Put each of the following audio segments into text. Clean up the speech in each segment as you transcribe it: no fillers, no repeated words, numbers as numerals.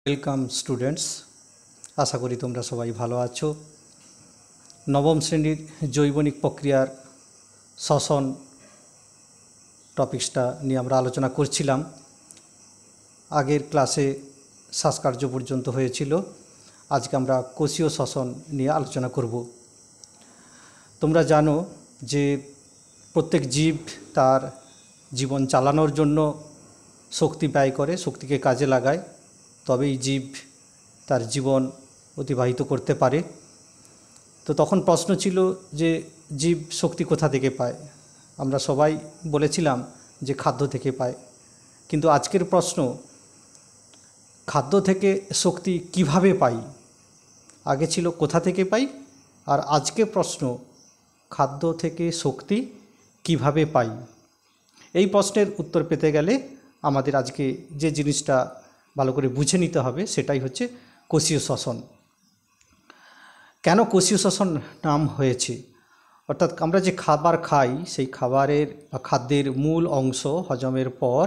Welcome students, আশা করি তোমরা সবাই ভালো আছো। নবম শ্রেণীর জৈবনিক প্রক্রিয়ার শ্বসন টপিক্সটা নিয়ে আমরা আলোচনা করছিলাম। আগের ক্লাসে শ্বাসকার্য পর্যন্ত হয়েছিল। আজকে আমরা কোষীয় শ্বসন নিয়ে আলোচনা করব। তোমরা জানো যে প্রত্যেক জীব তার জীবন চালানোর জন্য শক্তি ব্যয় করে, শক্তিকে কাজে লাগায়, তবেই জীব তার জীবন অতিবাহিত করতে পারে। তো তখন প্রশ্ন ছিল যে জীব শক্তি কোথা থেকে পায়। আমরা সবাই বলেছিলাম যে খাদ্য থেকে পায়, কিন্তু আজকের প্রশ্ন খাদ্য থেকে শক্তি কিভাবে পাই। আগে ছিল কোথা থেকে পাই, আর আজকে প্রশ্ন খাদ্য থেকে শক্তি কিভাবে পাই। এই প্রশ্নের উত্তর পেতে গেলে আমাদের আজকে যে জিনিসটা ভালো করে বুঝে নিতে হবে সেটাই হচ্ছে কোষীয় শ্বসন। কেন কোষীয় শ্বসন নাম হয়েছে? অর্থাৎ আমরা যে খাবার খাই সেই খাবারের বা খাদ্যের মূল অংশ হজমের পর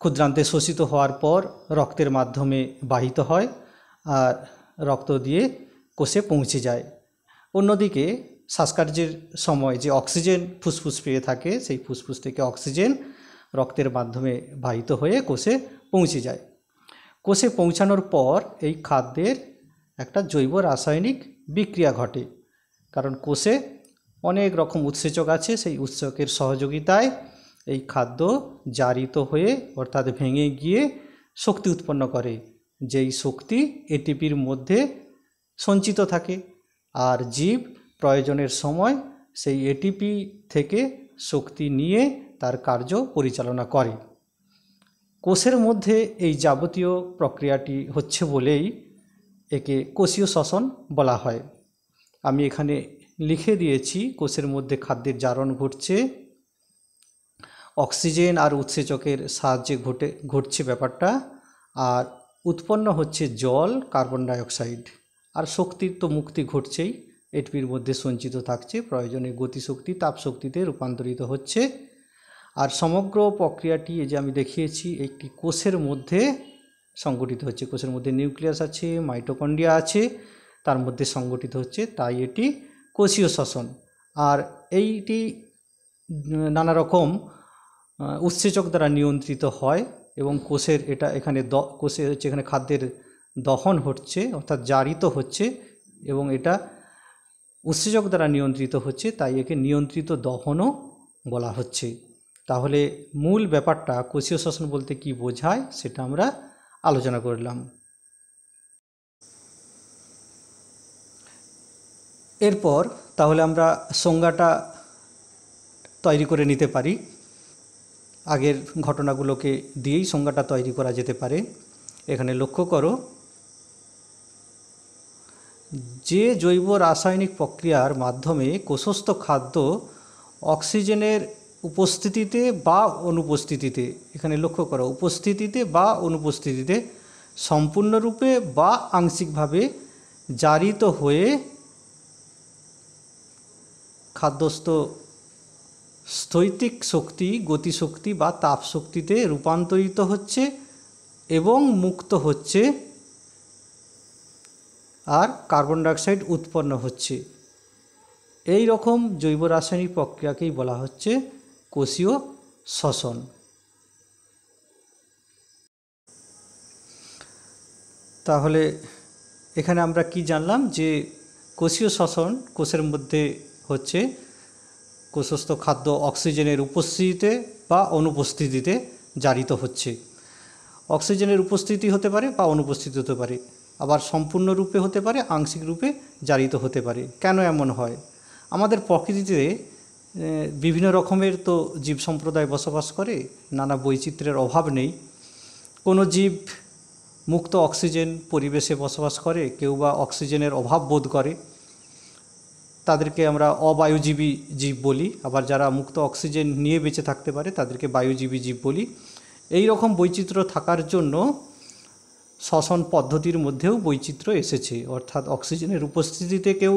ক্ষুদ্রান্তে শোষিত হওয়ার পর রক্তের মাধ্যমে বাহিত হয় আর রক্ত দিয়ে কোষে পৌঁছে যায়। অন্যদিকে শ্বাসকার্যের সময় যে অক্সিজেন ফুসফুস পেয়ে থাকে সেই ফুসফুস থেকে অক্সিজেন রক্তের মাধ্যমে বাহিত হয়ে কোষে পৌঁছে যায়। কোষে পৌঁছানোর পর এই খাদ্যের একটা জৈব রাসায়নিক বিক্রিয়া ঘটে, কারণ কোষে অনেক রকম উৎসেচক আছে। সেই উৎসেচকের সহযোগিতায় এই খাদ্য জারিত হয়ে অর্থাৎ ভেঙে গিয়ে শক্তি উৎপন্ন করে, যেই শক্তি এটিপির মধ্যে সঞ্চিত থাকে, আর জীব প্রয়োজনের সময় সেই এটিপি থেকে শক্তি নিয়ে তার কার্য পরিচালনা করে। কোষের মধ্যে এই যাবতীয় প্রক্রিয়াটি হচ্ছে বলেই একে কোষীয় শ্বসন বলা হয়। আমি এখানে লিখে দিয়েছি কোষের মধ্যে খাদ্যের জারণ ঘটছে, অক্সিজেন আর উৎসেচকের সাহায্যে ঘটছে ব্যাপারটা, আর উৎপন্ন হচ্ছে জল, কার্বন ডাইঅক্সাইড, আর শক্তির তো মুক্তি ঘটছেই, এটিপির মধ্যে সঞ্চিত থাকছে, প্রয়োজনে গতিশক্তি তাপশক্তিতে রূপান্তরিত হচ্ছে। আর সমগ্র প্রক্রিয়াটি এই যে আমি দেখিয়েছি একটি কোষের মধ্যে সংগঠিত হচ্ছে। কোষের মধ্যে নিউক্লিয়াস আছে, মাইটোকন্ড্রিয়া আছে, তার মধ্যে সংগঠিত হচ্ছে, তাই এটি কোষীয় শ্বসন। আর এইটি নানা রকম উৎসেচক দ্বারা নিয়ন্ত্রিত হয় এবং কোষের এখানে কোষে হচ্ছে এখানে খাদ্যের দহন হচ্ছে অর্থাৎ জারিত হচ্ছে এবং এটা উৎসেচক দ্বারা নিয়ন্ত্রিত হচ্ছে, তাই একে নিয়ন্ত্রিত দহনও বলা হচ্ছে। তাহলে মূল ব্যাপারটা কোষীয় শ্বসন বলতে কি বোঝায় সেটা আমরা আলোচনা করলাম। এরপর তাহলে আমরা সংজ্ঞাটা তৈরি করে নিতে পারি। আগের ঘটনাগুলোকে দিয়েই সংজ্ঞাটা তৈরি করা যেতে পারে। এখানে লক্ষ্য করো, যে জৈব রাসায়নিক প্রক্রিয়ার মাধ্যমে কোষস্থ খাদ্য অক্সিজেনের উপস্থিতিতে বা অনুপস্থিতিতে, এখানে লক্ষ্য করো উপস্থিতিতে বা অনুপস্থিতিতে সম্পূর্ণরূপে বা আংশিকভাবে জারিত হয়ে খাদ্যস্থ স্থৈতিক শক্তি, গতিশক্তি বা তাপশক্তিতে রূপান্তরিত হচ্ছে এবং মুক্ত হচ্ছে, আর কার্বন ডাইঅক্সাইড উৎপন্ন হচ্ছে। এই রকম জৈব রাসায়নিক প্রক্রিয়াকেই বলা হচ্ছে কোষীয় শ্বসন। তাহলে এখানে আমরা কি জানলাম যে কোষীয় শ্বসন কোষের মধ্যে হচ্ছে কোষস্থ খাদ্য অক্সিজেনের উপস্থিতিতে বা অনুপস্থিতিতে জারিত হচ্ছে। অক্সিজেনের উপস্থিতি হতে পারে বা অনুপস্থিতি হতে পারে, আবার সম্পূর্ণরূপে হতে পারে, আংশিক রূপে জারিত হতে পারে। কেন এমন হয়? আমাদের প্রকৃতিতে বিভিন্ন রকমের তো জীব সম্প্রদায় বসবাস করে, নানা বৈচিত্র্যের অভাব নেই। কোনো জীব মুক্ত অক্সিজেন পরিবেশে বসবাস করে, কেউ বা অক্সিজেনের অভাব বোধ করে, তাদেরকে আমরা অবায়ুজীবী জীব বলি। আবার যারা মুক্ত অক্সিজেন নিয়ে বেঁচে থাকতে পারে তাদেরকে বায়ুজীবী জীব বলি। এই রকম বৈচিত্র্য থাকার জন্য শ্বসন পদ্ধতির মধ্যেও বৈচিত্র্য এসেছে, অর্থাৎ অক্সিজেনের উপস্থিতিতে কেউ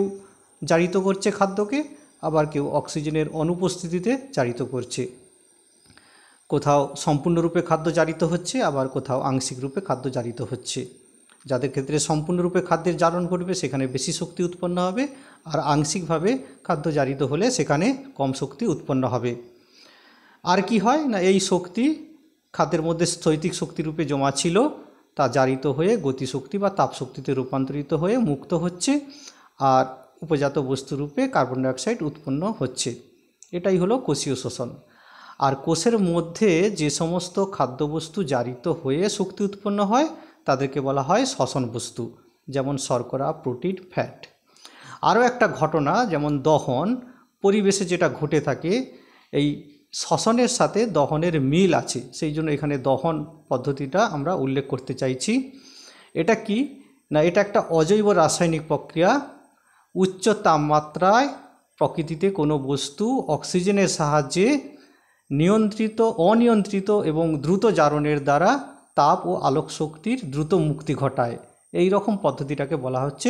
জারিত করছে খাদ্যকে, আবার কেউ অক্সিজেনের অনুপস্থিতিতে জারিত করছে। কোথাও সম্পূর্ণরূপে খাদ্য জারিত হচ্ছে, আবার কোথাও আংশিক রূপে খাদ্য জারিত হচ্ছে। যাদের ক্ষেত্রে সম্পূর্ণরূপে খাদ্যের জারণ ঘটবে সেখানে বেশি শক্তি উৎপন্ন হবে, আর আংশিকভাবে খাদ্য জারিত হলে সেখানে কম শক্তি উৎপন্ন হবে। আর কি হয় না, এই শক্তি খাদ্যের মধ্যে স্থৈতিক শক্তিরূপে জমা ছিল, তা জারিত হয়ে গতিশক্তি বা তাপশক্তিতে রূপান্তরিত হয়ে মুক্ত হচ্ছে, আর উপজাত বস্তুরূপে কার্বন ডাইঅক্সাইড উৎপন্ন হচ্ছে। এটাই হলো কোষীয় শোষণ। আর কোষের মধ্যে যে সমস্ত খাদ্যবস্তু জারিত হয়ে শক্তি উৎপন্ন হয় তাদেরকে বলা হয় শ্বসন বস্তু, যেমন শর্করা, প্রোটিন, ফ্যাট। আরও একটা ঘটনা যেমন দহন, পরিবেশে যেটা ঘটে থাকে, এই শ্বসনের সাথে দহনের মিল আছে, সেই জন্য এখানে দহন পদ্ধতিটা আমরা উল্লেখ করতে চাইছি। এটা কি না, এটা একটা অজৈব রাসায়নিক প্রক্রিয়া। উচ্চ তাপমাত্রায় প্রকৃতিতে কোনো বস্তু অক্সিজেনের সাহায্যে নিয়ন্ত্রিত, অনিয়ন্ত্রিত এবং দ্রুত জারণের দ্বারা তাপ ও আলোক শক্তির দ্রুত মুক্তি ঘটায়। এই রকম পদ্ধতিটাকে বলা হচ্ছে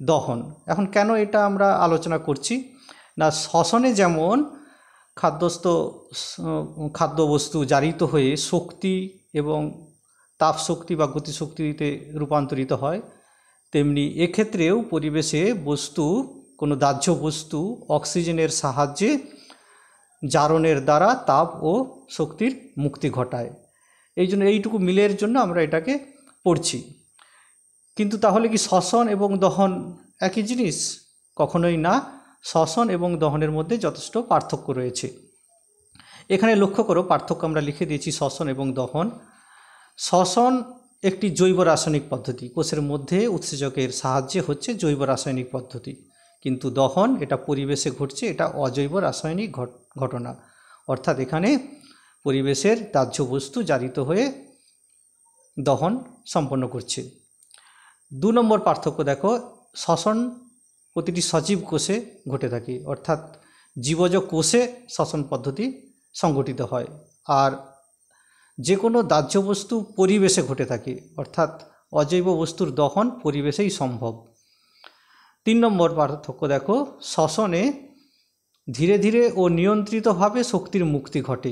দহন। এখন কেন এটা আমরা আলোচনা করছি না, শ্বসনে যেমন খাদ্যবস্তু জারিত হয়ে শক্তি এবং তাপ শক্তি বা গতিশক্তিতে রূপান্তরিত হয়, তেমনি এক্ষেত্রেও পরিবেশে কোনো দাহ্য বস্তু অক্সিজেনের সাহায্যে জারণের দ্বারা তাপ ও শক্তির মুক্তি ঘটায়। এই জন্য এইটুকু মিলের জন্য আমরা এটাকে পড়ছি। কিন্তু তাহলে কি শ্বসন এবং দহন একই জিনিস? কখনোই না। শ্বসন এবং দহনের মধ্যে যথেষ্ট পার্থক্য রয়েছে। এখানে লক্ষ্য করো, পার্থক্য আমরা লিখে দিয়েছি শ্বসন এবং দহন। শ্বসন একটি জৈব রাসায়নিক পদ্ধতি, কোষের মধ্যে উৎসেচকের সাহায্যে হচ্ছে জৈব রাসায়নিক পদ্ধতি। কিন্তু দহন এটা পরিবেশে ঘটছে, এটা অজৈব রাসায়নিক ঘটনা, অর্থাৎ এখানে পরিবেশের দাহ্য বস্তু জারিত হয়ে দহন সম্পন্ন করছে। 2 নম্বর পার্থক্য দেখো, শ্বসন প্রতিটি সজীব কোষে ঘটে থাকে, অর্থাৎ জীবজ কোষে শ্বসন পদ্ধতি সংঘটিত হয়, আর যে কোনো দাহ্য বস্তু পরিবেশে ঘটে থাকে, অর্থাৎ অজৈব বস্তুর দহন পরিবেশেই সম্ভব। 3 নম্বর পার্থক্য দেখো, শ্বসনে ধীরে ধীরে ও নিয়ন্ত্রিতভাবে শক্তির মুক্তি ঘটে,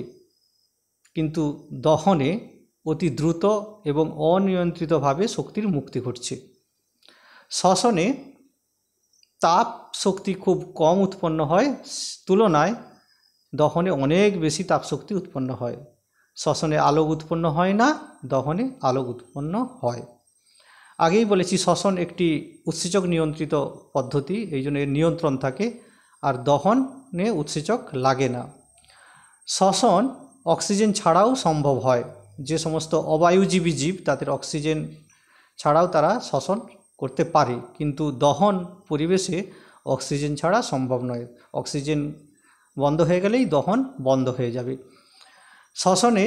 কিন্তু দহনে অতি দ্রুত এবং অনিয়ন্ত্রিতভাবে শক্তির মুক্তি ঘটছে। শ্বসনে তাপ শক্তি খুব কম উৎপন্ন হয়, তুলনায় দহনে অনেক বেশি তাপ শক্তি উৎপন্ন হয়। শ্বসনে আলোক উৎপন্ন হয় না, দহনে আলোক উৎপন্ন হয়। আগেই বলেছি শ্বসন একটি উৎসেচক নিয়ন্ত্রিত পদ্ধতি, এই জন্য এর নিয়ন্ত্রণ থাকে, আর দহনে উৎসেচক লাগে না। শ্বসন অক্সিজেন ছাড়াও সম্ভব হয়, যে সমস্ত অবায়ুজীবী জীব তাদের অক্সিজেন ছাড়াও তারা শ্বসন করতে পারে, কিন্তু দহন পরিবেশে অক্সিজেন ছাড়া সম্ভব নয়। অক্সিজেন বন্ধ হয়ে গেলেই দহন বন্ধ হয়ে যাবে। শ্বসনে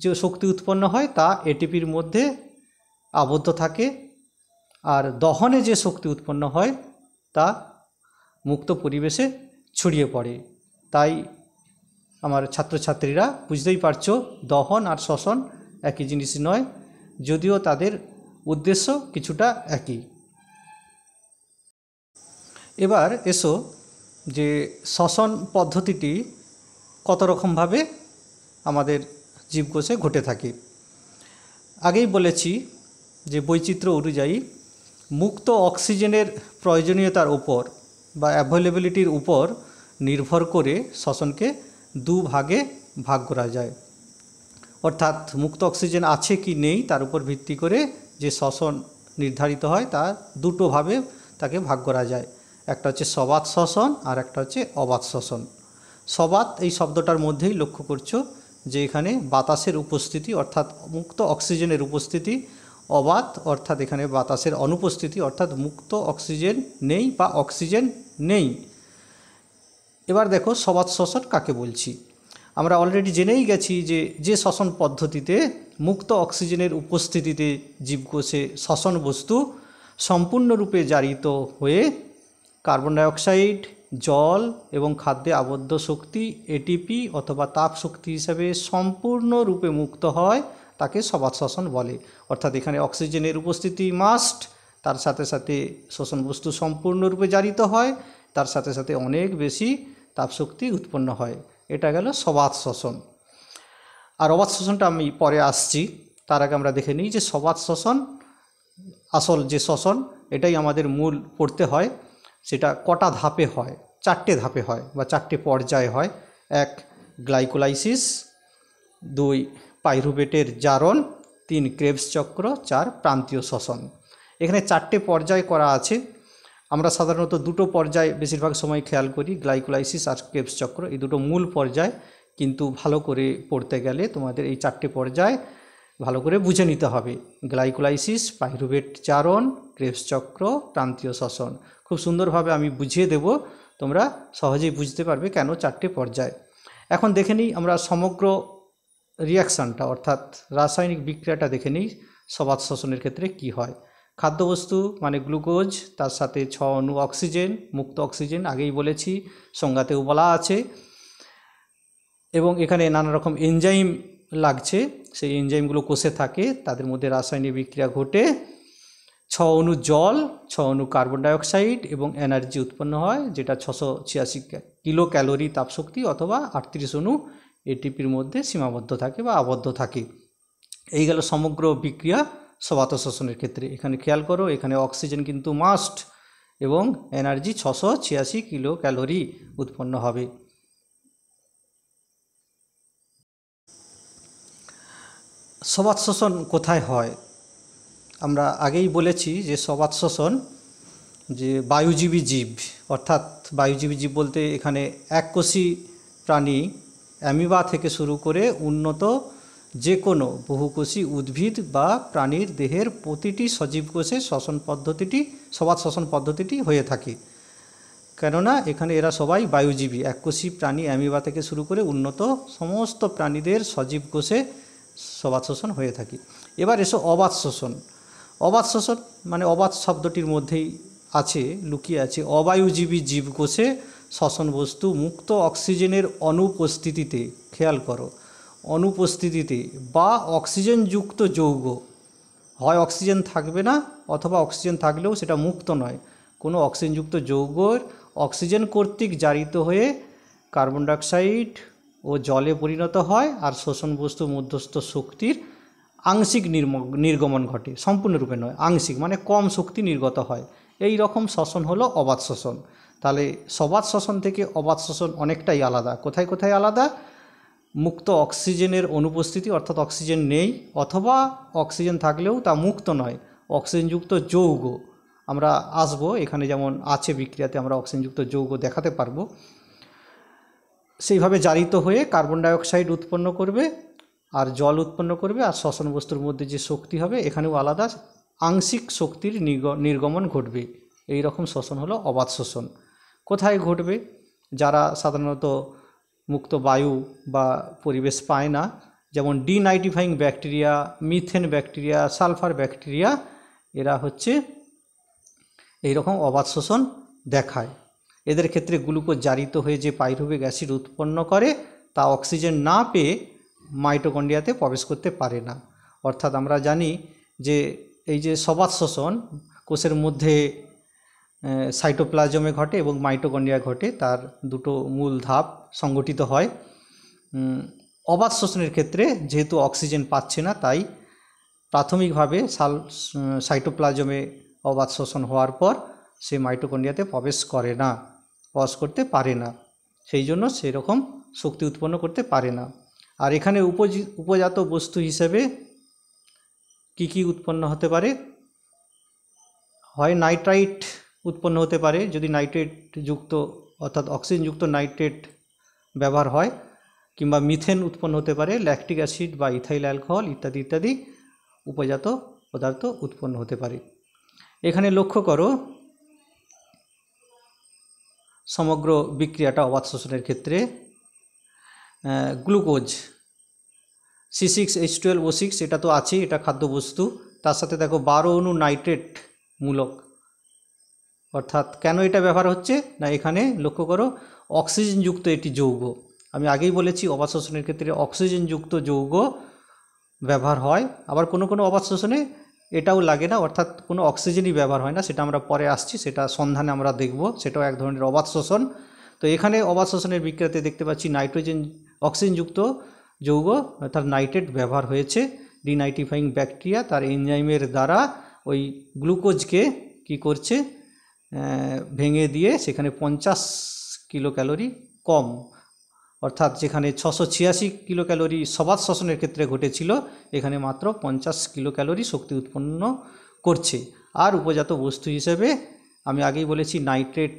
যে শক্তি উৎপন্ন হয় তা এটিপির মধ্যে আবদ্ধ থাকে, আর দহনে যে শক্তি উৎপন্ন হয় তা মুক্ত পরিবেশে ছড়িয়ে পড়ে। তাই আমার ছাত্রছাত্রীরা বুঝতেই পারছো, দহন আর শ্বসন একই জিনিস নয়, যদিও তাদের উদ্দেশ্য কিছুটা একই। এবার এসো যে শ্বসন পদ্ধতিটি কত রকমভাবে আমাদের জীবকোষে ঘটে থাকে। আগেই বলেছি যে বৈচিত্র্য অনুযায়ী মুক্ত অক্সিজেনের প্রয়োজনীয়তার উপর বা অ্যাভেলেবিলিটির উপর নির্ভর করে শ্বসনকে 2 ভাগে ভাগ করা যায়, অর্থাৎ মুক্ত অক্সিজেন আছে কি নেই তার উপর ভিত্তি করে যে শ্বসন নির্ধারিত হয় তা 2টো ভাবে তাকে ভাগ করা যায়। একটা হচ্ছে সবাত শ্বসন আর একটা হচ্ছে অবাত শ্বসন। সবাত এই শব্দটার মধ্যেই লক্ষ্য করছো যে এখানে বাতাসের উপস্থিতি অর্থাৎ মুক্ত অক্সিজেনের উপস্থিতি, অবাত অর্থাৎ এখানে বাতাসের অনুপস্থিতি অর্থাৎ মুক্ত অক্সিজেন নেই বা অক্সিজেন নেই। এবার দেখো সবাত শ্বসন কাকে বলছি। আমরা অলরেডি জেনেই গেছি যে শ্বসন পদ্ধতিতে মুক্ত অক্সিজেনের উপস্থিতিতে জীবকোষে শ্বসন বস্তু সম্পূর্ণরূপে জারিত হয়ে কার্বন ডাইঅক্সাইড, জল এবং খাদ্যে আবদ্ধ শক্তি এটিপি অথবা তাপ শক্তি হিসাবে সম্পূর্ণরূপে মুক্ত হয়, তাকে সবাত শ্বসন বলে। অর্থাৎ এখানে অক্সিজেনের উপস্থিতি মাস্ট, তার সাথে সাথে শোষণ বস্তু সম্পূর্ণরূপে জারিত হয়, তার সাথে সাথে অনেক বেশি তাপশক্তি উৎপন্ন হয়। এটা গেল সবাত শ্বসন। আর অবাত শ্বসনটা আমি পরে আসছি, তার আগে আমরা দেখে নিই যে সবাত শ্বসন, আসল যে শ্বসন, এটাই আমাদের মূল পড়তে হয়। সেটা কটা ধাপে হয়? 4টে ধাপে হয় বা 4টে পর্যায়ে হয়। 1 গ্লাইকোলাইসিস, 2 পাইরুভেটের জারণ, 3 ক্রেবস চক্র, 4 প্রান্তীয় শ্বসন। এখানে 4টে পর্যায় করা আছে। আমরা সাধারণত 2টো পর্যায় বেশিরভাগ সময় খেয়াল করি, গ্লাইকোলাইসিস আর ক্রেবস চক্র, এই দুটো মূল পর্যায়। কিন্তু ভালো করে পড়তে গেলে তোমাদের এই 4টে পর্যায় ভালো করে বুঝে নিতে হবে। গ্লাইকোলাইসিস, পাইরুভেট জারণ, ক্রেবস চক্র, প্রান্তীয় শ্বসন। খুব সুন্দরভাবে আমি বুঝিয়ে দেব, তোমরা সহজেই বুঝতে পারবে কেন 4টে পর্যায়। এখন দেখে নিই আমরা সমগ্র রিয়াকশানটা, অর্থাৎ রাসায়নিক বিক্রিয়াটা দেখে নিই সবাত শ্বসনের ক্ষেত্রে কি হয়। খাদ্যবস্তু মানে গ্লুকোজ, তার সাথে 6 অণু অক্সিজেন, মুক্ত অক্সিজেন আগেই বলেছি, সংজ্ঞাতেও বলা আছে। এবং এখানে নানা রকম এনজাইম লাগছে, সেই এনজাইমগুলো কোষে থাকে, তাদের মধ্যে রাসায়নিক বিক্রিয়া ঘটে 6 অণু জল, 6 অণু কার্বন ডাইঅক্সাইড এবং এনার্জি উৎপন্ন হয়, যেটা 686 কিলো ক্যালোরি তাপশক্তি অথবা 38 অণু এটিপির মধ্যে সীমাবদ্ধ থাকে বা আবদ্ধ থাকে। এই গেল সমগ্র বিক্রিয়া সবাত শ্বসনের ক্ষেত্রে। এখানে খেয়াল করো, এখানে অক্সিজেন কিন্তু মাস্ট এবং এনার্জি 686 কিলো ক্যালোরি উৎপন্ন হবে। সবাত শ্বসন কোথায় হয়? আমরা আগেই বলেছি যে সবাত শ্বসন যে বায়ুজীবী জীব, অর্থাৎ বায়ুজীবী জীব বলতে এখানে এককোষী প্রাণী অ্যামিবা থেকে শুরু করে উন্নত যে কোনো বহুকোষী উদ্ভিদ বা প্রাণীর দেহের প্রতিটি সজীব কোষে শ্বসন পদ্ধতিটি, সবাত শ্বসন পদ্ধতিটি হয়ে থাকে। কেননা এখানে এরা সবাই বায়ুজীবী, এককোষী প্রাণী অ্যামিবা থেকে শুরু করে উন্নত সমস্ত প্রাণীদের সজীব কোষে সবাত শ্বসন হয়ে থাকে। এবার এসো অবাত শ্বসন। অবাত শ্বসন মানে অবাত শব্দটির মধ্যেই আছে, লুকিয়ে আছে অবায়ুজীবী জীবকোষে শ্বসন বস্তু মুক্ত অক্সিজেনের অনুপস্থিতিতে, খেয়াল করো, অনুপস্থিতিতে বা অক্সিজেনযুক্ত যৌগ, হয় অক্সিজেন থাকবে না অথবা অক্সিজেন থাকলেও সেটা মুক্ত নয়, কোনো অক্সিজেনযুক্ত যৌগর অক্সিজেন কর্তৃক জারিত হয়ে কার্বন ডাইঅক্সাইড ও জলে পরিণত হয় আর শোষণ বস্তু মধ্যস্থ শক্তির আংশিক নির্গমন ঘটে, সম্পূর্ণরূপে নয়, আংশিক মানে কম শক্তি নির্গত হয়। এই রকম শ্বসন হলো অবাত শ্বসন। তাহলে সবাত শ্বসন থেকে অবাত শ্বসন অনেকটাই আলাদা। কোথায় কোথায় আলাদা? মুক্ত অক্সিজেনের অনুপস্থিতি, অর্থাৎ অক্সিজেন নেই, অথবা অক্সিজেন থাকলেও তা মুক্ত নয়, অক্সিজেনযুক্ত যৌগ। আমরা আসবো, এখানে যেমন আছে বিক্রিয়াতে আমরা অক্সিজেনযুক্ত যৌগ দেখাতে পারবো। সেইভাবে জারিত হয়ে কার্বন ডাইঅক্সাইড উৎপন্ন করবে আর জল উৎপন্ন করবে, আর শ্বসন বস্তুর মধ্যে যে শক্তি হবে এখানেও আলাদা আংশিক শক্তির নির্গমন ঘটবে। এই রকম শ্বসন হলো অবাত শ্বসন। কোথায় ঘটবে? যারা সাধারণত মুক্ত বায়ু বা পরিবেশ পায় না, যেমন denitrifying bacteria, methane bacteria, sulphur bacteria, এরা হচ্ছে এই রকম অবাত শ্বসন দেখায়। এদের ক্ষেত্রে গ্লুকোজ জারিত হয়ে যে পাইরুভিক অ্যাসিড উৎপন্ন করে তা অক্সিজেন না পেয়ে মাইটোকন্ড্রিয়াতে প্রবেশ করতে পারে না। অর্থাৎ আমরা জানি যে এই যে সবাত শ্বসন কোষের মধ্যে সাইটোপ্লাজমে ঘটে এবং মাইটোকন্ড্রিয়া ঘটে, তার দুটো মূল ধাপ সংগঠিত হয়। অবাত শ্বসনের ক্ষেত্রে যেহেতু অক্সিজেন পাচ্ছে না, তাই প্রাথমিকভাবে সাইটোপ্লাজমে অবাত শ্বসন হওয়ার পর সে মাইটোকন্ড্রিয়াতে প্রবেশ করতে পারে না, সেই জন্য সেরকম শক্তি উৎপন্ন করতে পারে না। আর এখানে উপজাত বস্তু হিসেবে কি উৎপন্ন হতে পারে? হয় নাইট্রাইট উৎপন্ন হতে পারে, যদি নাইট্রেট যুক্ত অর্থাৎ অক্সিজেনযুক্ত নাইট্রেট ব্যবহার হয়, কিংবা মিথেন উৎপন্ন হতে পারে, ল্যাকটিক অ্যাসিড বা ইথাইল অ্যালকোহল ইত্যাদি ইত্যাদি উপজাত পদার্থ উৎপন্ন হতে পারে। এখানে লক্ষ্য করো সমগ্র বিক্রিয়াটা অবাত শ্বসনের ক্ষেত্রে গ্লুকোজ C6H12O6 এটা তো আছে, এটা খাদ্যবস্তু, তার সাথে দেখো 12 অণু নাইট্রেট মূলক। অর্থাৎ কেন এটা ব্যবহার হচ্ছে না, এখানে লক্ষ্য করো অক্সিজেনযুক্ত একটি যৌগ। আমি আগেই বলেছি অবাত শ্বসনের ক্ষেত্রে অক্সিজেনযুক্ত যৌগ ব্যবহার হয়, আবার কোনো কোনো অবাত শ্বসনে এটাও লাগে না, অর্থাৎ কোনো অক্সিজেনই ব্যবহার হয় না, সেটা আমরা পরে আসছি, সেটা সন্ধানে আমরা দেখব, সেটাও এক ধরনের অবাত শ্বসন। তো এখানে অবাত শ্বসনের বিক্রিয়াতে দেখতে পাচ্ছি অক্সিজেনযুক্ত যৌগ অর্থাৎ নাইট্রেট ব্যবহার হয়েছে। ডিনাইট্রিফাইং ব্যাকটেরিয়া তার এনজাইমের দ্বারা ওই গ্লুকোজকে কি করছে, ভেঙে দিয়ে সেখানে 50 কিলো ক্যালোরি কম, অর্থাৎ যেখানে 686 কিলো ক্যালোরি সবাত শ্বসনের ক্ষেত্রে ঘটেছিল, এখানে মাত্র 50 কিলো ক্যালোরি শক্তি উৎপন্ন করছে। আর উপজাত বস্তু হিসেবে আমি আগেই বলেছি নাইট্রাইট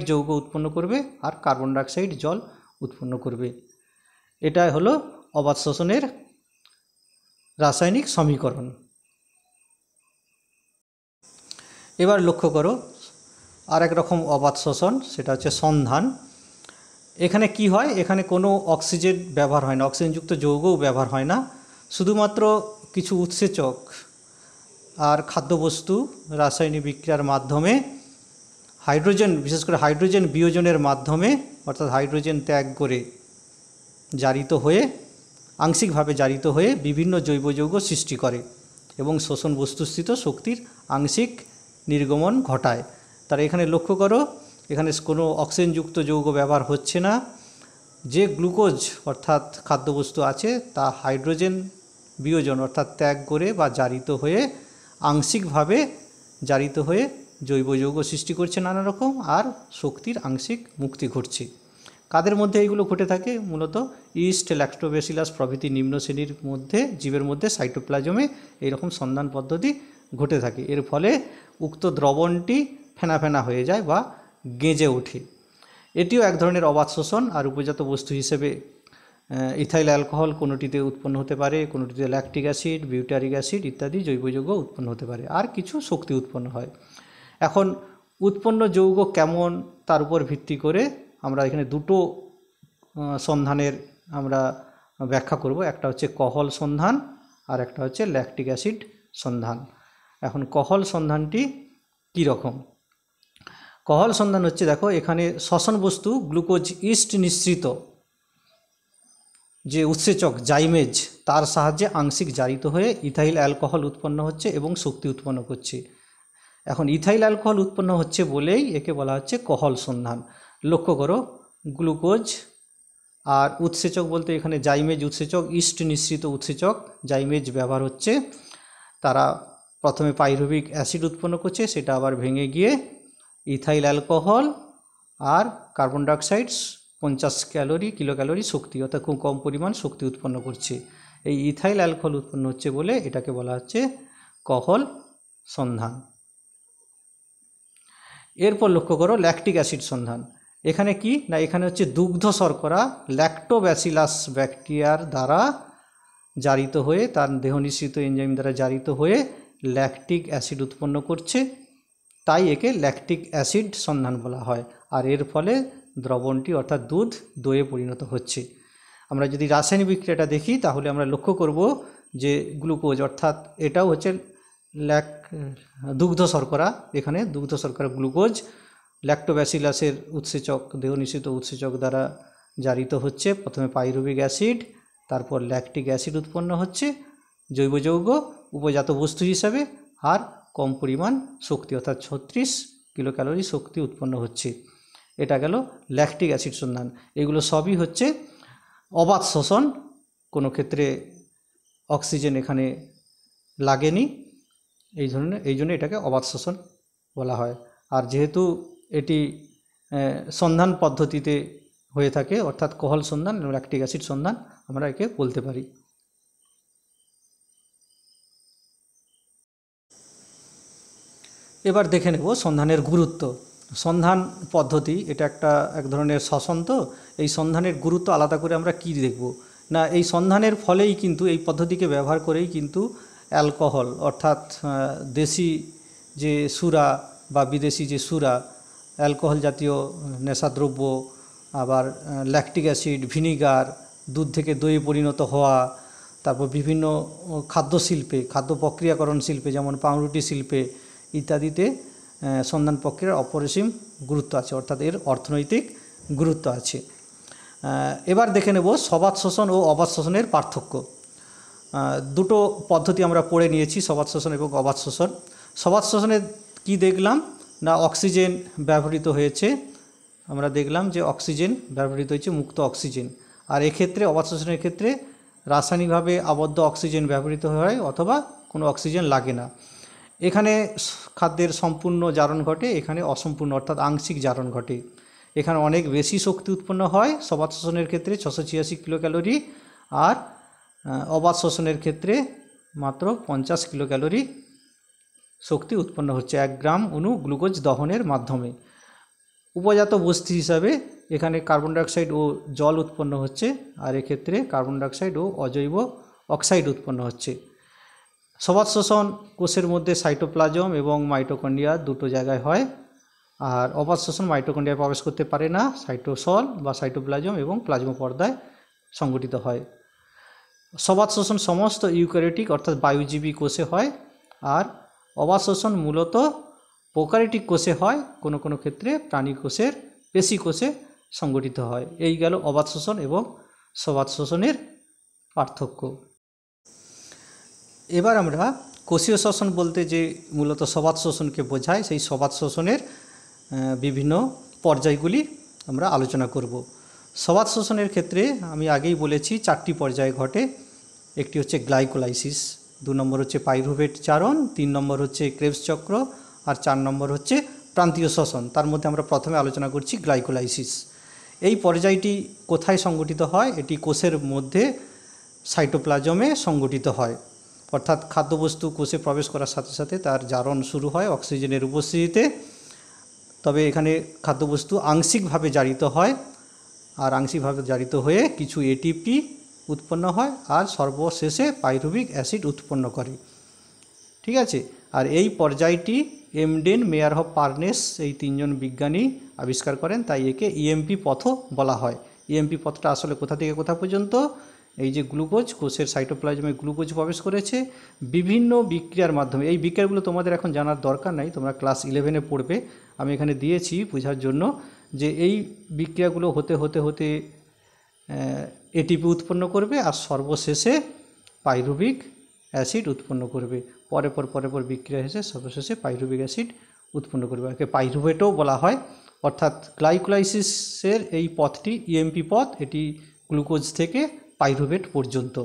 যৌগ উৎপন্ন করবে আর কার্বন ডাইঅক্সাইড জল উৎপন্ন করবে। এটা হলো অবাত শ্বসনের রাসায়নিক সমীকরণ। এবার লক্ষ্য করো আর এক রকম অবাত শ্বসন, সেটা হচ্ছে সন্ধান। এখানে কি হয়, এখানে কোনো অক্সিজেন ব্যবহার হয় না, অক্সিজেনযুক্ত যৌগও ব্যবহার হয় না, শুধুমাত্র কিছু উৎসেচক আর খাদ্যবস্তু রাসায়নিক বিক্রিয়ার মাধ্যমে হাইড্রোজেন, বিশেষ করে হাইড্রোজেন বিয়োজনের মাধ্যমে অর্থাৎ হাইড্রোজেন ত্যাগ করে জারিত হয়ে, আংশিকভাবে জারিত হয়ে বিভিন্ন জৈব যৌগ সৃষ্টি করে এবং শোষণ বস্তুস্থিত শক্তির আংশিক নির্গমন ঘটায়। তার এখানে লক্ষ্য করো, এখানে কোনো অক্সিজেনযুক্ত যৌগ ব্যবহার হচ্ছে না। যে গ্লুকোজ অর্থাৎ খাদ্যবস্তু আছে তা হাইড্রোজেন বিয়োজন অর্থাৎ ত্যাগ করে বা জারিত হয়ে, আংশিকভাবে জারিত হয়ে জৈব যৌগ সৃষ্টি করছে নানা রকম, আর শক্তির আংশিক মুক্তি ঘটছে। কাদের মধ্যে এইগুলো ঘটে থাকে? মূলত ইস্ট, ল্যাক্টোব্যাসিলাস প্রভৃতি নিম্ন শ্রেণীর মধ্যে, জীবের মধ্যে সাইটোপ্লাজমে এইরকম সন্ধান পদ্ধতি ঘটে থাকে। এর ফলে উক্ত দ্রবণটি ফেনা ফেনা হয়ে যায় বা গেঁজে ওঠে। এটিও এক ধরনের অবাত শোষণ। আর উপজাত বস্তু হিসেবে ইথাইল অ্যালকোহল কোনোটিতে উৎপন্ন হতে পারে, কোনোটিতে ল্যাকটিক অ্যাসিড, বিউটারিক অ্যাসিড ইত্যাদি জৈব যৌগ উৎপন্ন হতে পারে, আর কিছু শক্তি উৎপন্ন হয়। এখন উৎপন্ন যৌগ কেমন তার উপর ভিত্তি করে আমরা এখানে দুটো সন্ধানের আমরা ব্যাখ্যা করব। একটা হচ্ছে কহল সন্ধান আর একটা হচ্ছে ল্যাকটিক অ্যাসিড সন্ধান। এখন কহল সন্ধানটি কী রকম? কহল সন্ধান হচ্ছে, দেখো এখানে শ্বসন বস্তু গ্লুকোজ ইস্ট নিঃসৃত যে উৎসেচক জাইমেজ তার সাহায্যে আংশিক জারিত হয়ে ইথাইল অ্যালকোহল উৎপন্ন হচ্ছে এবং শক্তি উৎপন্ন করছে। এখন ইথাইল অ্যালকোহল উৎপন্ন হচ্ছে বলেই একে বলা হচ্ছে কহল সন্ধান। লক্ষ্য করো, গ্লুকোজ আর উৎসেচক বলতে এখানে জাইমেজ উৎসেচক, ইস্ট নিঃসৃত উৎসেচক জাইমেজ ব্যবহার হচ্ছে। তারা প্রথমে পাইরুভিক অ্যাসিড উৎপন্ন করছে, সেটা আবার ভেঙে গিয়ে ইথাইল অ্যালকোহল আর কার্বন ডাইঅক্সাইড 50 কিলো ক্যালোরি শক্তি অর্থাৎ খুব কম পরিমাণ শক্তি উৎপন্ন করছে। এই ইথাইল অ্যালকোহল উৎপন্ন হচ্ছে বলে এটাকে বলা হচ্ছে কহল সন্ধান। এরপর লক্ষ্য করো ল্যাকটিক অ্যাসিড সন্ধান। এখানে কি না, এখানে হচ্ছে দুগ্ধ শর্করা ল্যাক্টোব্যাসিলাস ব্যাকটেরিয়ার দ্বারা জারিত হয়ে, তার দেহ নিঃসৃত এনজাইম দ্বারা জারিত হয়ে ল্যাকটিক অ্যাসিড উৎপন্ন করছে, তাই একে ল্যাকটিক অ্যাসিড সন্ধান বলা হয়। আর এর ফলে দ্রবণটি অর্থাৎ দুধ দইয়ে পরিণত হচ্ছে। আমরা যদি রাসায়নিক বিক্রিয়াটা দেখি তাহলে আমরা লক্ষ্য করব যে গ্লুকোজ অর্থাৎ এটাও হচ্ছে দুগ্ধ শর্করা, এখানে দুগ্ধ শর্করা গ্লুকোজ ল্যাক্টোব্যাসিলাসের উৎসেচক, দেহ নিঃসৃত উৎসেচক দ্বারা জারিত হচ্ছে। প্রথমে পাইরুভিক অ্যাসিড, তারপর ল্যাকটিক অ্যাসিড উৎপন্ন হচ্ছে জৈব যৌগ উপজাত বস্তু হিসাবে, আর কম পরিমাণ শক্তি অর্থাৎ 36 কিলো ক্যালোরি শক্তি উৎপন্ন হচ্ছে। এটা গেল ল্যাকটিক অ্যাসিড সন্ধান। এগুলো সবই হচ্ছে অবাত শোষণ, কোনো ক্ষেত্রে অক্সিজেন এখানে লাগেনি, এই জন্য এটাকে অবাত শোষণ বলা হয়। আর যেহেতু এটি সন্ধান পদ্ধতিতে হয়ে থাকে অর্থাৎ কহল সন্ধান এবং ল্যাকটিক অ্যাসিড সন্ধান আমরা একে বলতে পারি। এবার দেখে নেব সন্ধানের গুরুত্ব। সন্ধান পদ্ধতি এটা এক ধরনের শ্বসন, তো এই সন্ধানের গুরুত্ব আলাদা করে আমরা কি দেখব না, এই সন্ধানের ফলেই কিন্তু, এই পদ্ধতিকে ব্যবহার করেই কিন্তু অ্যালকোহল অর্থাৎ দেশি যে সুরা বা বিদেশি যে সুরা, অ্যালকোহল জাতীয় নেশাদ্রব্য, আবার ল্যাকটিক অ্যাসিড, ভিনিগার, দুধ থেকে দইয়ে পরিণত হওয়া, তারপর বিভিন্ন খাদ্য শিল্পে, খাদ্য প্রক্রিয়াকরণ শিল্পে যেমন পাউরুটি শিল্পে ইত্যাদিতে সন্ধান প্রক্রিয়ার অপরিসীম গুরুত্ব আছে, অর্থাৎ এর অর্থনৈতিক গুরুত্ব আছে। এবার দেখে নেব সবাত শোষণ ও অবাত শোষণের পার্থক্য। দুটো পদ্ধতি আমরা পড়ে নিয়েছি, সবাত শোষণ এবং অবাত শোষণ। সবাত শোষণে কি দেখলাম না, অক্সিজেন ব্যবহৃত হয়েছে, আমরা দেখলাম যে অক্সিজেন ব্যবহৃত হয়েছে, মুক্ত অক্সিজেন। আর এক্ষেত্রে অবাধ শোষণের ক্ষেত্রে রাসায়নিকভাবে আবদ্ধ অক্সিজেন ব্যবহৃত হয় অথবা কোনো অক্সিজেন লাগে না। এখানে খাদ্যের সম্পূর্ণ জারণ ঘটে, এখানে অসম্পূর্ণ অর্থাৎ আংশিক জারণ ঘটে। এখানে অনেক বেশি শক্তি উৎপন্ন হয় সবাধ শোষণের ক্ষেত্রে 686 কিলো ক্যালোরি, আর অবাধ শোষণের ক্ষেত্রে মাত্র 50 কিলো ক্যালোরি শক্তি উৎপন্ন হচ্ছে 1 গ্রাম অণু গ্লুকোজ দহনের মাধ্যমে। উপজাত বস্তু হিসাবে এখানে কার্বন ডাইঅক্সাইড ও জল উৎপন্ন হচ্ছে, আর এক্ষেত্রে কার্বন ডাইঅক্সাইড ও অজৈব অক্সাইড উৎপন্ন হচ্ছে। সবাধ শোষণ কোষের মধ্যে সাইটোপ্লাজম এবং মাইটোকন্ড্রিয়া দুটো জায়গায় হয়, আর অবাধ শোষণ মাইটোকন্ড্রিয়ায় প্রবেশ করতে পারে না, সাইটোসল বা সাইটোপ্লাজম এবং প্লাজমা পর্দায় সংগঠিত হয়। সবাধ শোষণ সমস্ত ইউক্যারিওটিক অর্থাৎ বায়ুজীবী কোষে হয়, আর অবাধ শোষণ মূলত প্রোক্যারিওটিক কোষে হয়, কোনো কোনো ক্ষেত্রে প্রাণী কোষের পেশি কোষে সংগঠিত হয়। এই গেল অবাধ শোষণ এবং সবাধ শোষণের পার্থক্য। এবার আমরা কোষীয় শ্বসন বলতে যে মূলত সবাধ শোষণকে বোঝায়, সেই সবাধ শোষণের বিভিন্ন পর্যায়গুলি আমরা আলোচনা করব। সবাধ শোষণের ক্ষেত্রে আমি আগেই বলেছি 4টি পর্যায়ে ঘটে। একটি হচ্ছে গ্লাইকোলাইসিস, 2 নম্বর হচ্ছে পাইরুভেট জারণ, 3 নম্বর হচ্ছে ক্রেবস চক্র, আর 4 নম্বর হচ্ছে প্রান্তীয় শ্বসন। তার মধ্যে আমরা প্রথমে আলোচনা করছি গ্লাইকোলাইসিস। এই পর্যায়টি কোথায় সংগঠিত হয়? এটি কোষের মধ্যে সাইটোপ্লাজমে সংগঠিত হয়, অর্থাৎ খাদ্যবস্তু কোষে প্রবেশ করার সাথে সাথে তার জারণ শুরু হয় অক্সিজেনের উপস্থিতিতে। তবে এখানে খাদ্যবস্তু আংশিকভাবে জারিত হয়, আর আংশিকভাবে জারিত হয়ে কিছু এটিপি উৎপন্ন হয়, আর সর্বশেষে পাইরুভিক অ্যাসিড উৎপন্ন করে। ঠিক আছে, আর এই পর্যায়টি এমডেন, মেয়ারহফ, পার্নেস এই 3 জন বিজ্ঞানী আবিষ্কার করেন, তাই একে ইএমপি পথও বলা হয়। ইএমপি পথটা আসলে কোথা থেকে কোথা পর্যন্ত? এই যে গ্লুকোজ, কোষের সাইটোপ্লাজমে গ্লুকোজ প্রবেশ করেছে বিভিন্ন বিক্রিয়ার মাধ্যমে। এই বিক্রিয়াগুলো তোমাদের এখন জানার দরকার নাই, তোমরা ক্লাস 11-এ পড়বে। আমি এখানে দিয়েছি বোঝার জন্য যে এই বিক্রিয়াগুলো হতে হতে হতে এটিপি উৎপন্ন করবে, আর সর্বশেষে পাইরুভিক অ্যাসিড উৎপন্ন করবে। পরে পর বিক্রিয়া এসে সর্বশেষে পাইরুভিক অ্যাসিড উৎপন্ন করবে। একে পাইরুভেটও বলা হয়। অর্থাৎ গ্লাইকোলাইসিসের এই পথটি ইএমপি পথ, এটি গ্লুকোজ থেকে পাইরুভেট পর্যন্ত,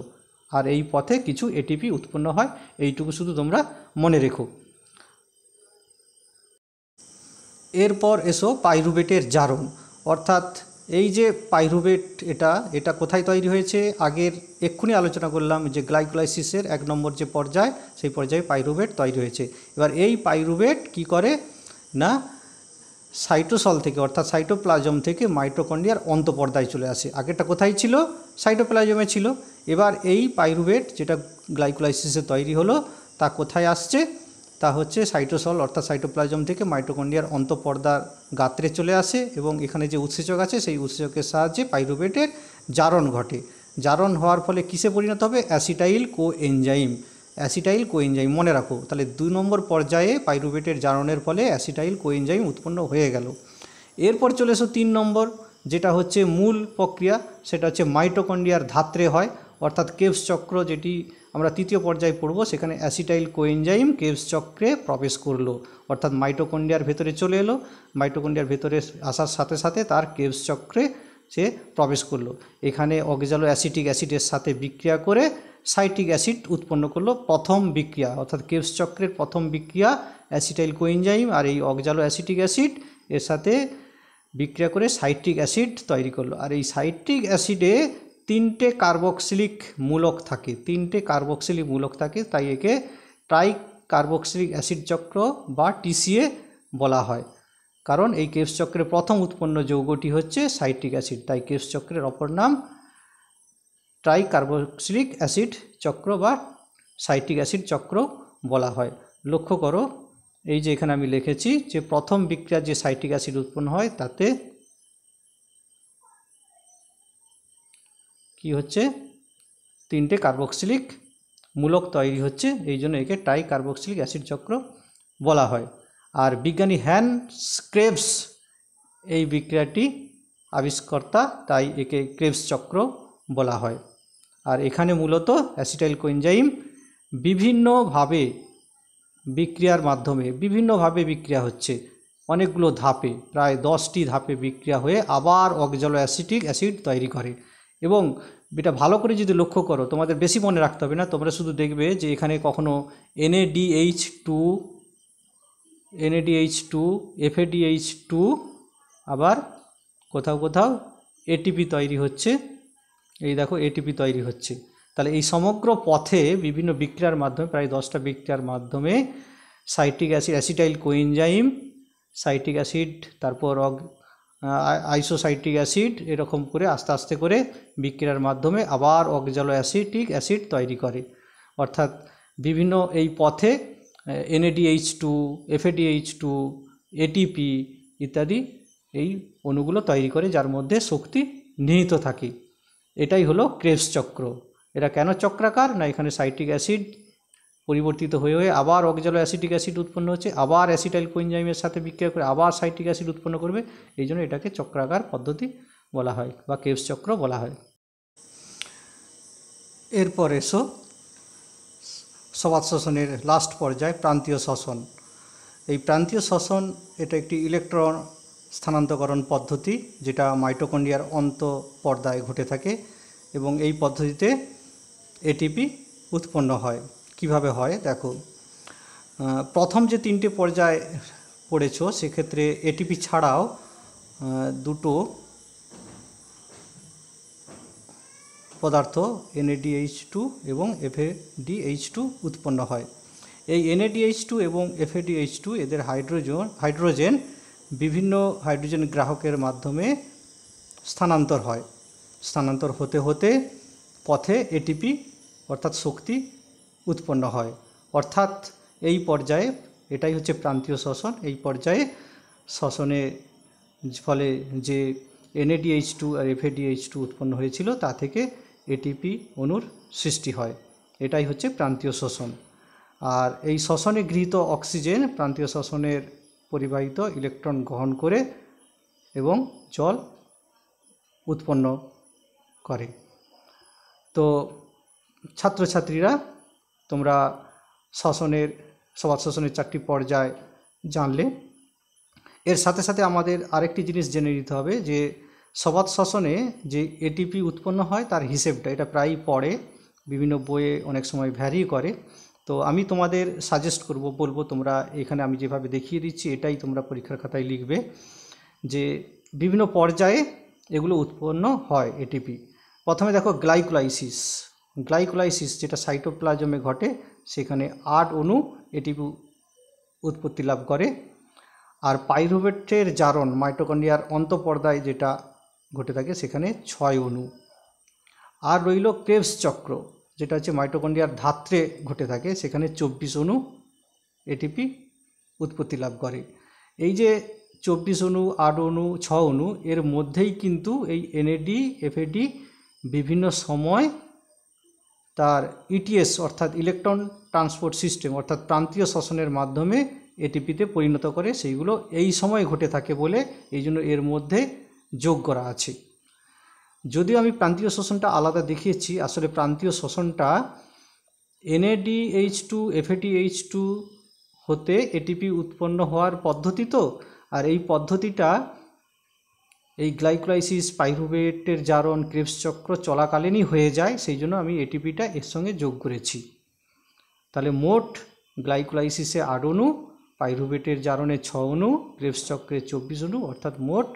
আর এই পথে কিছু এটিপি উৎপন্ন হয়। এইটুকু শুধু তোমরা মনে রেখো। এরপর এসো পাইরুভেটের জারণ। অর্থাৎ এই যে পাইরুভেট, এটা কোথায় তৈরি হয়েছে? আগের এক্ষুনি আলোচনা করলাম যে গ্লাইকোলাইসিসের 1 নম্বর যে পর্যায়, সেই পর্যায়ে পাইরুভেট তৈরি হয়েছে। এবার এই পাইরুভেট কি করে না, সাইটোসল থেকে অর্থাৎ সাইটোপ্লাজম থেকে মাইটোকন্ড্রিয়ার অন্তঃপর্দায় চলে আসে। আগেরটা কোথায় ছিল? সাইটোপ্লাজমে ছিল। এবার এই পাইরুভেট যেটা গ্লাইকোলাইসিসে তৈরি হলো, তা কোথায় আসছে? তা হচ্ছে সাইটোসল অর্থাৎ সাইটোপ্লাজম থেকে মাইটোকন্ড্রিয়ার অন্তঃপর্দার গাত্রে চলে আসে, এবং এখানে যে উৎসেচক আছে সেই উৎসেচকের সাহায্যে পাইরুভেটের জারণ ঘটে। জারণ হওয়ার ফলে কিসে পরিণত হবে? Acetyl coenzyme. অ্যাসিটাইল কোএনজাইম মনে রাখো। তাহলে 2 নম্বর পর্যায়ে পাইরুভেটের জারণের ফলে অ্যাসিটাইল কোএনজাইম উৎপন্ন হয়ে গেল। এরপর চলে এসো 3 নম্বর, যেটা হচ্ছে মূল প্রক্রিয়া, সেটা হচ্ছে মাইটোকন্ড্রিয়ার ধাত্রে হয়, অর্থাৎ কেবস চক্র, যেটি আমরা 3য় পর্যায়ে পড়ব। সেখানে অ্যাসিটাইল কোএনজাইম কেবস চক্রে প্রবেশ করলো, অর্থাৎ মাইটোকন্ড্রিয়ার ভেতরে চলে এলো। মাইটোকন্ড্রিয়ার ভেতরে আসার সাথে সাথে তার কেবস চক্রে সে প্রবেশ করলো। এখানে অক্সালো অ্যাসিটিক অ্যাসিডের সাথে বিক্রিয়া করে সাইট্রিক অ্যাসিড উৎপন্ন করলো। প্রথম বিক্রিয়া অর্থাৎ কেবস চক্রের প্রথম বিক্রিয়া অ্যাসিটাইল কোএনজাইম আর এই অক্সালো অ্যাসিটিক অ্যাসিড এর সাথে বিক্রিয়া করে সাইট্রিক অ্যাসিড তৈরি করলো। আর এই সাইট্রিক অ্যাসিডে 3টে কার্বক্সিলিক মূলক থাকে, 3টে কার্বক্সিলিক মূলক থাকে, তাই একে ট্রাই কার্বক্সিলিক অ্যাসিড চক্র বা টিসিএ বলা হয়। কারণ এই কেবস চক্রের প্রথম উৎপন্ন যৌগটি হচ্ছে সাইট্রিক অ্যাসিড, তাই কেবস চক্রের অপর নাম ট্রাই কার্বক্সিলিক অ্যাসিড চক্র বা সাইট্রিক অ্যাসিড চক্র বলা হয়। লক্ষ্য করো, এই যে এখানে আমি লিখেছি যে প্রথম বিক্রিয়া যে সাইট্রিক অ্যাসিড উৎপন্ন হয় তাতে কি হচ্ছে? 3টে কার্বক্সিলিক মূলক তৈরি হচ্ছে, এই জন্য একে ট্রাই কার্বক্সিলিক অ্যাসিড চক্র বলা হয়। আর বিজ্ঞানী হ্যান্স ক্রেবস এই বিক্রিয়াটি আবিষ্কর্তা, তাই একে ক্রেবস চক্র বলা হয়। আর এখানে মূলত অ্যাসিটাইল কোএনজাইম বিভিন্নভাবে বিক্রিয়ার মাধ্যমে বিভিন্নভাবে বিক্রিয়া হচ্ছে, অনেকগুলো ধাপে, প্রায় 10টি ধাপে বিক্রিয়া হয়ে আবার অক্সালো অ্যাসিটিক অ্যাসিড তৈরি করে। এবং এটা ভালো করে যদি লক্ষ্য করো, তোমাদের বেশি মনে রাখতে হবে না, তোমরা শুধু দেখবে যে এখানে কখনো NADH2 FADH2 আবার কোথাও কোথাও ATP তৈরি হচ্ছে। এই দেখো ATP তৈরি হচ্ছে। তাহলে এই সমগ্র পথে বিভিন্ন বিক্রিয়ার মাধ্যমে, প্রায় 10টা বিক্রিয়ার মাধ্যমে citric acid, acetyl coenzyme, citric acid, তারপর আইসোসাইট্রিক অ্যাসিড, এরকম করে আস্তে আস্তে করে বিক্রিয়ার মাধ্যমে আবার অক্সালো অ্যাসিটিক অ্যাসিড তৈরি করে। অর্থাৎ বিভিন্ন এই পথে NADH2, FADH2, ATP ইত্যাদি এই অণুগুলো তৈরি করে, যার মধ্যে শক্তি নিহিত থাকে। এটাই হলো ক্রেবস চক্র। এটা কেন চক্রাকার? না, এখানে সাইট্রিক অ্যাসিড পরিবর্তিত হয়ে হয়ে আবার অক্সালো অ্যাসিটিক অ্যাসিড উৎপন্ন হচ্ছে, আবার অ্যাসিটাইল কোএনজাইমের সাথে বিক্রিয়া করে আবার সাইট্রিক অ্যাসিড উৎপন্ন করবে। এই জন্য এটাকে চক্রাকার পদ্ধতি বলা হয় বা ক্রেবস চক্র বলা হয়। এরপর এসো সবাত শ্বসনের লাস্ট পর্যায়, প্রান্তীয় শ্বসন। এই প্রান্তীয় শ্বসন এটা একটি ইলেকট্রন স্থানান্তরকরণ পদ্ধতি, যেটা মাইটোকন্ড্রিয়ার অন্তঃপর্দায় ঘটে থাকে এবং এই পদ্ধতিতে ATP উৎপন্ন হয়। কিভাবে হয় দেখো, প্রথম যে 3টে পর্যায় পড়েছো সেক্ষেত্রে ATP ছাড়াও দুটো পদার্থ NADH2 এবং FADH2 উৎপন্ন হয়। এই NADH2 এবং FADH2 এদের হাইড্রোজেন বিভিন্ন হাইড্রোজেন গ্রাহকের মাধ্যমে স্থানান্তর হয়। স্থানান্তর হতে হতে পথে ATP অর্থাৎ শক্তি উৎপন্ন হয়। অর্থাৎ এই পর্যায়ে, এটাই হচ্ছে প্রান্তীয় শ্বসন। এই পর্যায়ে শ্বসনের ফলে যে NADH2 আর FADH2 উৎপন্ন হয়েছিল তা থেকে ATP অণুর সৃষ্টি হয়। এটাই হচ্ছে প্রান্তীয় শ্বসন। আর এই শ্বসনে গৃহীত অক্সিজেন প্রান্তীয় শ্বসনের পরিবাহিত ইলেকট্রন গ্রহণ করে এবং জল উৎপন্ন করে। তো ছাত্রছাত্রীরা, তোমরা সবাত শ্বসনের 4টি পর্যায় জানলে। এর সাথে সাথে আমাদের আরেকটি জিনিস জেনে নিতে হবে যে সবাত শ্বসনে যে ATP উৎপন্ন হয় তার হিসেবটা, এটা প্রায়ই পড়ে, বিভিন্ন বইয়ে অনেক সময় ভ্যারি করে। তো আমি তোমাদের সাজেস্ট বলবো তোমরা এখানে আমি যেভাবে দেখিয়ে দিচ্ছি এটাই তোমরা পরীক্ষার খাতায় লিখবে, যে বিভিন্ন পর্যায়ে এগুলো উৎপন্ন হয় ATP। প্রথমে দেখো গ্লাইকোলাইসিস যেটা সাইটোপ্লাজমে ঘটে, সেখানে 8 অণু ATP উৎপত্তি লাভ করে। আর পাইরুভেটের জারণ মাইটোকন্ড্রিয়ার অন্তঃপর্দায় যেটা ঘটে থাকে সেখানে 6 অণু। আর রইল ক্রেবস চক্র, যেটা হচ্ছে মাইটোকন্ড্রিয়ার ধাত্রে ঘটে থাকে, সেখানে 24 অণু ATP উৎপত্তি লাভ করে। এই যে 24 অণু, 8 অণু, 6 অণু, এর মধ্যেই কিন্তু এই NAD FAD বিভিন্ন সময় তার ETS অর্থাৎ ইলেকট্রন ট্রান্সপোর্ট সিস্টেম অর্থাৎ প্রান্তীয় শ্বসনের মাধ্যমে ATPতে পরিণত করে, সেইগুলো এই সময় ঘটে থাকে বলে এই জন্য এর মধ্যে যোগ করা আছে। যদিও আমি প্রান্তীয় শ্বসনটা আলাদা দেখিয়েছি, আসলে প্রান্তীয় শ্বসনটা NADH2 FADH2 হতে ATP উৎপন্ন হওয়ার পদ্ধতি। তো আর এই পদ্ধতিটা এই গ্লাইকোলাইসিস, পাইরুভেটের জারণ, ক্রেবস চক্র চলাকালীনই হয়ে যায়, সেই জন্য আমি ATPটা এর সঙ্গে যোগ করেছি। তাহলে মোট গ্লাইকোলাইসিসে 8 অণু, পাইরুভেটের জারণে 6 অণু, ক্রেবস চক্রে 24 অণু, অর্থাৎ মোট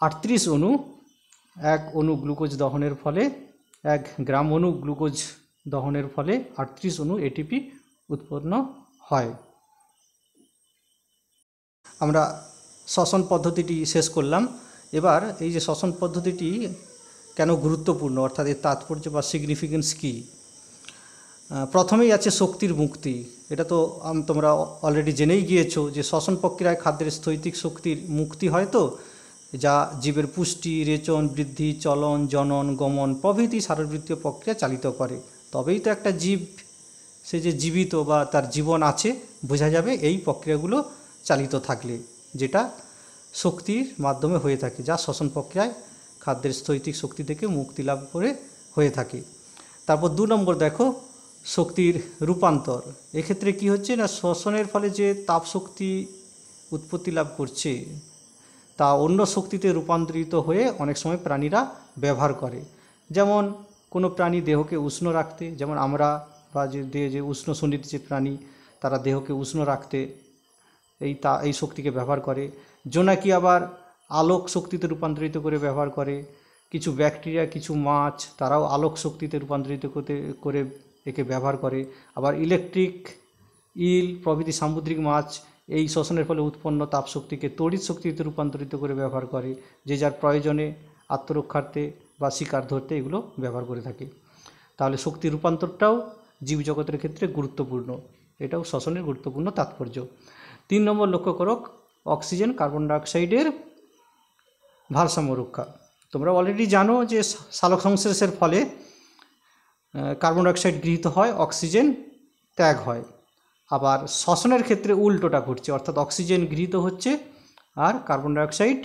38 অণু। 1 অণু গ্লুকোজ দহনের ফলে, 1 গ্রাম অণু গ্লুকোজ দহনের ফলে 38 অণু ATP উৎপন্ন হয়। আমরা শ্বসন পদ্ধতিটি শেষ করলাম। এবার এই যে শ্বসন পদ্ধতিটি কেন গুরুত্বপূর্ণ, অর্থাৎ এর তাৎপর্য বা সিগনিফিকেন্স কী। প্রথমেই আছে শক্তির মুক্তি। এটা তো তোমরা অলরেডি জেনেই গিয়েছো যে শ্বসন প্রক্রিয়ায় খাদ্যের স্থৈতিক শক্তির মুক্তি হয়, তো যা জীবের পুষ্টি, রেচন, বৃদ্ধি, চলন, জনন, গমন প্রভৃতি শারীরবৃত্তীয় প্রক্রিয়া চালিত করে। তবেই তো একটা জীব, সে যে জীবিত বা তার জীবন আছে বোঝা যাবে এই প্রক্রিয়াগুলো চালিত থাকলে, যেটা শক্তির মাধ্যমে হয়ে থাকে, যা শ্বসন প্রক্রিয়ায় খাদ্যের স্থৈতিক শক্তি থেকে মুক্তি লাভ করে হয়ে থাকে। তারপর 2 নম্বর দেখো শক্তির রূপান্তর। এক্ষেত্রে কি হচ্ছে না, শ্বসনের ফলে যে তাপ শক্তি উৎপত্তি লাভ করছে তা অন্য শক্তিতে রূপান্তরিত হয়ে অনেক সময় প্রাণীরা ব্যবহার করে। যেমন কোনো প্রাণী দেহকে উষ্ণ রাখতে, যেমন আমরা বা যে উষ্ণ শরীর যে প্রাণী তারা দেহকে উষ্ণ রাখতে এই শক্তিকে ব্যবহার করে। জোনাকি আবার আলোক শক্তিতে রূপান্তরিত করে ব্যবহার করে। কিছু ব্যাকটেরিয়া, কিছু মাছ তারাও আলোক শক্তিতে রূপান্তরিত করে একে ব্যবহার করে। আবার ইলেকট্রিক ইল প্রভৃতি সামুদ্রিক মাছ এই শ্বসনের ফলে উৎপন্ন তাপশক্তিকে তড়িৎ শক্তিতে রূপান্তরিত করে ব্যবহার করে, যে যার প্রয়োজনে আত্মরক্ষার্থে বা শিকার ধরতে এগুলো ব্যবহার করে থাকে। তাহলে শক্তি রূপান্তরটাও জীবজগতের ক্ষেত্রে গুরুত্বপূর্ণ, এটাও শ্বসনের গুরুত্বপূর্ণ তাৎপর্য। 3 নম্বর লক্ষ্য করো, অক্সিজেন কার্বন ডাইঅক্সাইডের ভারসাম্য রক্ষা। তোমরা অলরেডি জানো যে সালোক সংশ্লেষের ফলে কার্বন ডাইঅক্সাইড গৃহীত হয়, অক্সিজেন ত্যাগ হয়। আবার শ্বসনের ক্ষেত্রে উল্টোটা ঘটছে, অর্থাৎ অক্সিজেন গৃহীত হচ্ছে আর কার্বন ডাইঅক্সাইড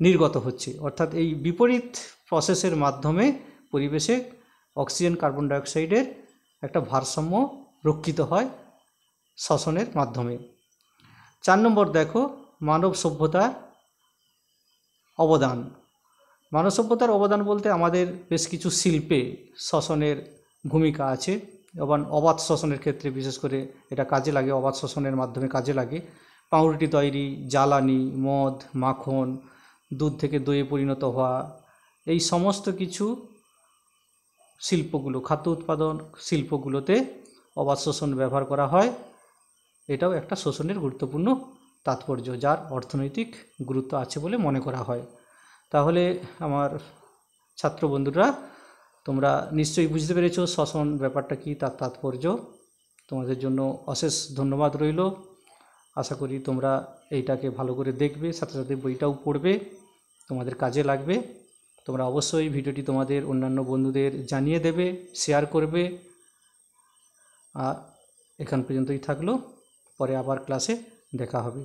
নির্গত হচ্ছে। অর্থাৎ এই বিপরীত প্রসেসের মাধ্যমে পরিবেশে অক্সিজেন কার্বন ডাইঅক্সাইডের একটা ভারসাম্য রক্ষিত হয় শ্বসনের মাধ্যমে। 4 নম্বর দেখো, মানব সভ্যতার অবদান। মানব সভ্যতার অবদান বলতে আমাদের বেশ কিছু শিল্পে শ্বসনের ভূমিকা আছে। এবং অবাধ শ্বসনের ক্ষেত্রে বিশেষ করে এটা কাজে লাগে, অবাধ শ্বসনের মাধ্যমে কাজে লাগে। পাউরুটি তৈরি, জ্বালানি, মদ, মাখন, দুধ থেকে দইয়ে পরিণত হওয়া, এই সমস্ত কিছু শিল্পগুলো, খাদ্য উৎপাদন শিল্পগুলোতে অবাধ শ্বসন ব্যবহার করা হয়। এটাও একটা শোষণের গুরুত্বপূর্ণ তাৎপর্য, যার অর্থনৈতিক গুরুত্ব আছে বলে মনে করা হয়। তাহলে আমার ছাত্র বন্ধুরা, তোমরা নিশ্চয়ই বুঝতে পেরেছো শ্বসন ব্যাপারটা কি, তার তাৎপর্য। তোমাদের জন্য অশেষ ধন্যবাদ রইল। আশা করি তোমরা এইটাকে ভালো করে দেখবে, সাথে সাথে বইটাও পড়বে, তোমাদের কাজে লাগবে। তোমরা অবশ্যই ভিডিওটি তোমাদের অন্যান্য বন্ধুদের জানিয়ে দেবে, শেয়ার করবে। আর এখান পর্যন্তই থাকলো, পরে আবার ক্লাসে দেখা হবে।